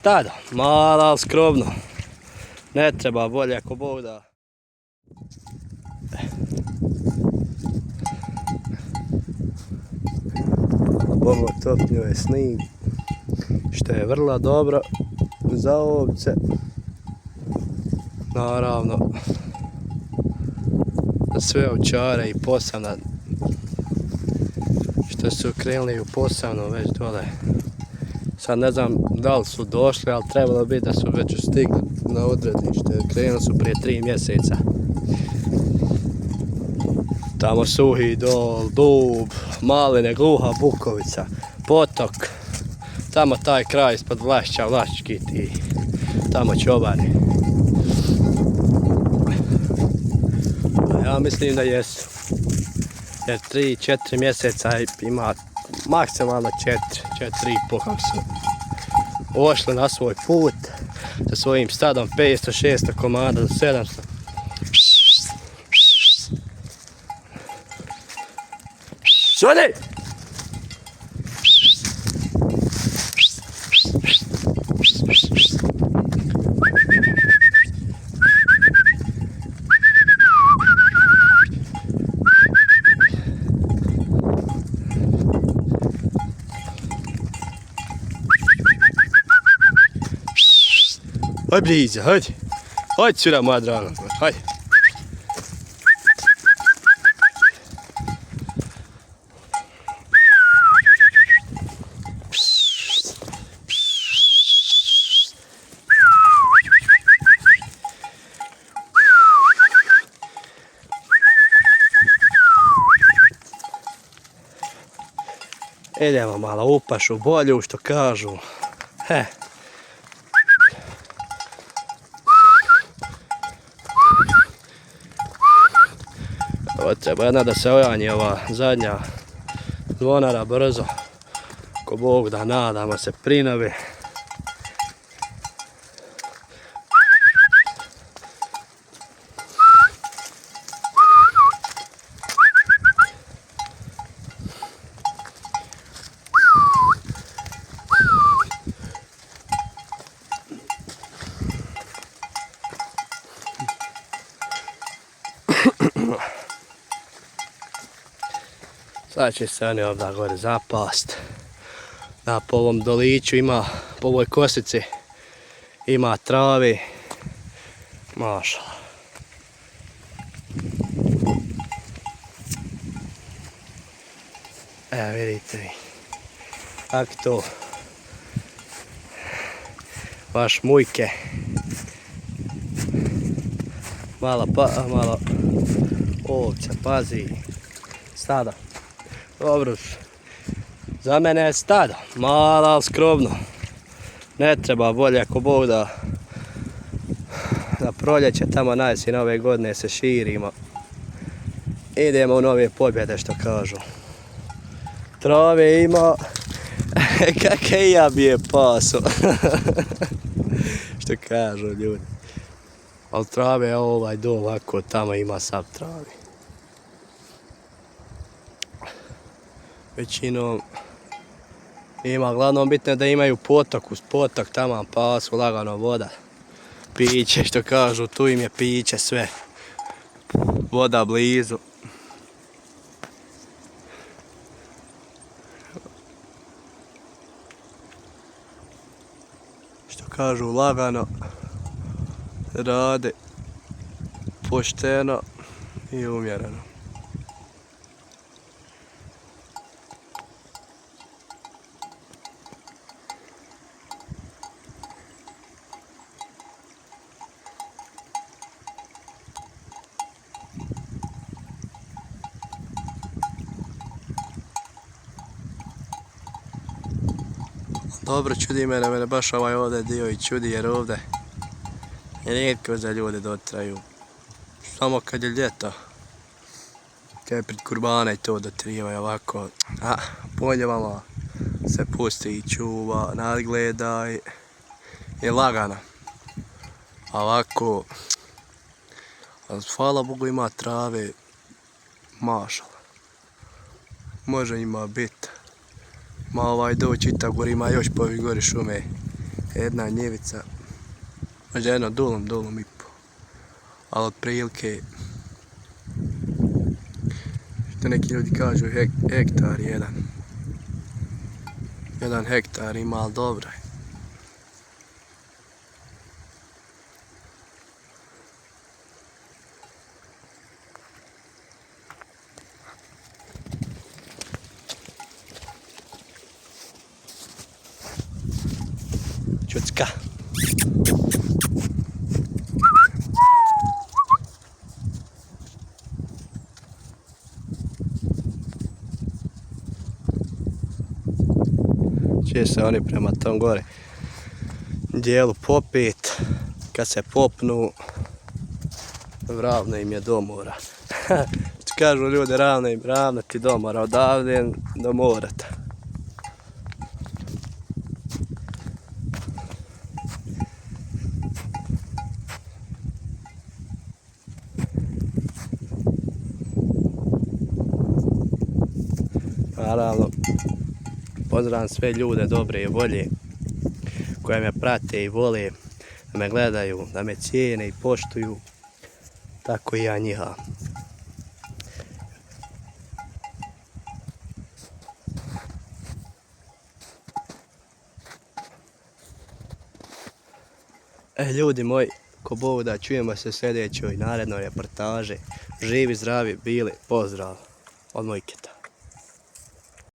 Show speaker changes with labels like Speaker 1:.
Speaker 1: Tada, mala, ali skromno. Ne treba bolje ako Bog da. Bomo topnjuje snijeg, što je vrlo dobro za ovce. Naravno, sve ovčare i Posavna, što su krenuli u Posavnu već dole. Sad ne znam da li su došli, ali trebalo bi da su već stigli na odredište. Krenuli su prije 3 mjeseca. Tamo Suhi dol, Dub, Maline, Gluha, Bukovica, Potok. Tamo taj kraj ispod Vlašća, Vlaščki ti. Tamo čobani. Ja mislim da jesu. Jer 3-4 mjeseca ima maksimalno 4,5 kako su ošli na svoj put sa svojim stadom 500-600 komada do 700. Šodi! Hajde bliže, hajde. Hajde sura moja draga, hajde. Idemo malo u pašu bolju, što kažu. Ovo treba jedna da se ojanji ova zadnja zvonara brzo. Ko Bog da, nadamo se prinovi. Sad će se oni ovdje gore zapast. Da, po ovom doliću ima, po ovoj kosici ima travi. Mašala. Evo vidite vi. Tako to. Baš mujke. Malo ovce, pazi. Stada. Dobro, za mene je stado, malo, ali skromno. Ne treba bolje ako Bog da na proljeće tamo najsi nove godine se širimo. Idemo u nove pobjede, što kažu. Trave ima, kakve i ja bi je paso. Što kažu ljudi. Ali trave ovaj do ovako, tamo ima sav travi. Većinom ima, glavno bitno je da imaju potok, uz potok tamo pasu, lagano voda, piće, što kažu, tu im je piće sve, voda blizu. Što kažu, lagano rade, pošteno i umjereno. Dobro, čudi mene baš ovaj ovdje dio i čudi, jer ovdje je rijetko za ljude dotraju. Samo kad je ljeto, kad je pred kurbane i to dotrivaju ovako. A poljevama se pusti i čuva, nadgleda i lagano. A ovako, hvala Bogu ima trave, mašala. Može ima biti. Ma ovaj doći Itagor ima još po ovih gori šume jedna njivica, možda jedno dulom i po, ali otprilike, što neki ljudi kažu, hektar jedan. 1 hektar ima, ali dobro je. Čucka. Će se oni prema tom gore dijelu popet, kad se popnu, ravno im je do mora. Što kažu ljudi, ravno ti do mora, odavde do morata. Naravno, pozdravljam sve ljude dobre i volje koje me prate i vole, da me gledaju, da me cijene i poštuju, tako i ja njiha. Ljudi moji, ko Bog da, čujemo se u sljedećoj narednoj reportaži. Živi, zdravi, bili, pozdrav od mojih